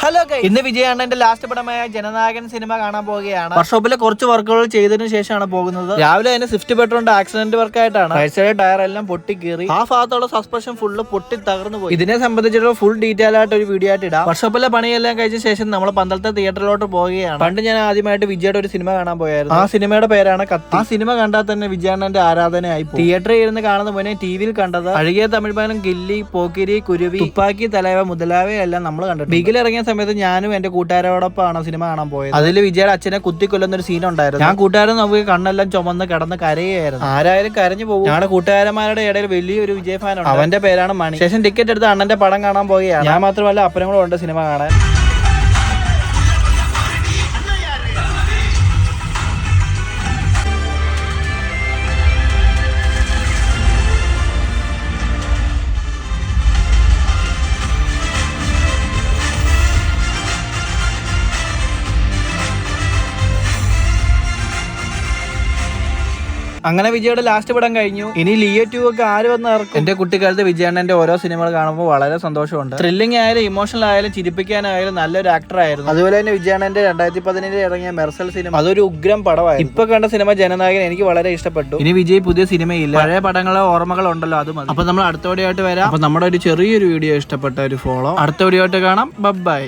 Hello guys, ഇന്ന് വിജയണ്ണന്റെ last പടമായ Jananayakan cinema കാണാൻ പോവുകയാണ്. വർക്ക്ഷോപ്പിലെ കുറച്ച് വർക്കുകൾ ചെയ്തതിനു ശേഷമാണ് പോകുന്നത്. രാവിലെ തന്നെ സ്വിഫ്റ്റ് പെട്രോളിന്റെ ആക്സിഡന്റ് വർക്കായിട്ടാണ് റൈറ്റ് സൈഡ് ടയർ എല്ലാം പൊട്ടി കീറി ആ ഭാഗത്തുള്ള സസ്പെൻഷൻ ഫുള്ള് പൊട്ടി തകർന്നു പോയി. ഇതിനെ സംബന്ധിച്ചിട്ടുള്ള ഫുൾ ഡീറ്റെയിൽ ആയിട്ട് ഒരു വീഡിയോ ആയിട്ട് ഇടാം. വർക്ക്ഷോപ്പിലെ പണിയെല്ലാം കഴിച്ച ശേഷം നമ്മൾ പന്തളത്തെ തിയേറ്ററിലോട്ട് പോവുകയാണ്. പണ്ട് ഞാൻ ആദ്യമായിട്ട് വിജയുടെ ഒരു സിനിമ കാണാൻ പോയായിരുന്നു. ആ സിനിമയുടെ പേരാണ് കത്തി. ആ സിനിമ കണ്ടാൽ തന്നെ വിജയണ്ണന്റെ ആരാധനയായി. തിയേറ്ററിൽ ഇരുന്ന് കാണുന്ന മുന്നേ ടിവിയിൽ കണ്ടത് അഴകിയ തമിഴ് പാലം, ഗില്ലി, പോക്കിരി, കുരുവി, തുപ്പാക്കി, തലവ മുതലാവയെല്ലാം നമ്മൾ കണ്ടു. ബിഗിൽ ഇറങ്ങിയ സമയത്ത് ഞാനും എന്റെ കൂട്ടുകാരോടൊപ്പമാണ് സിനിമ കാണാൻ പോയത്. അതിൽ വിജയുടെ അച്ഛനെ കുത്തിക്കൊല്ലുന്ന ഒരു സീൻ ഉണ്ടായിരുന്നു. ഞാൻ കൂട്ടുകാരൻ നമുക്ക് കണ്ണെല്ലാം ചുമന്ന് കിടന്ന് കരയായിരുന്നു. ആരായാലും കരഞ്ഞു പോകും. ഞങ്ങളുടെ കൂട്ടുകാരന്മാരുടെ ഇടയിൽ വലിയൊരു വിജയ് ഫാൻ ഉണ്ട്. അവന്റെ പേരാണ് മണി. ശേഷം ടിക്കറ്റ് എടുത്ത് അണ്ണന്റെ പടം കാണാൻ പോവുകയാണ്. ഞാൻ മാത്രമല്ല അപ്പനും കൂടെ ഉണ്ട് സിനിമ കാണാൻ. അങ്ങനെ വിജയുടെ ലാസ്റ്റ് പടം കഴിഞ്ഞു. ഇനി ലിയോ 2 ഒക്കെ ആര് വന്ന് ഇറക്കും? എന്റെ കുട്ടിക്കാലത്ത് വിജയണ്ണന്റെ ഓരോ സിനിമകൾ കാണുമ്പോൾ വളരെ സന്തോഷമുണ്ട്. ത്രില്ലിംഗ് ആയാലും ഇമോഷണൽ ആയാലും ചിരിപ്പിക്കാനായാലും നല്ലൊരു ആക്ടർ ആയിരുന്നു. അതുപോലെ തന്നെ വിജയണ്ണന്റെ 2017 ഇറങ്ങിയ മെർസൽ സിനിമ അതൊരു ഉഗ്രം പടമായിരുന്നു. ഇപ്പൊ കണ്ട സിനിമ ജനനായകൻ എനിക്ക് വളരെ ഇഷ്ടപ്പെട്ടു. ഇനി വിജയ് പുതിയ സിനിമയില്ല, പഴയ പടങ്ങളെ ഓർമ്മകൾ ഉണ്ടല്ലോ, അത് മതി. അപ്പൊ നമ്മൾ അടുത്ത വീഡിയോ ആയിട്ട് വരാം. അപ്പൊ നമ്മുടെ ഒരു ചെറിയൊരു വീഡിയോ ഇഷ്ടപ്പെട്ട ഒരു ഫോളോ. അടുത്ത വീഡിയോ ആയിട്ട് കാണാം. ബൈ.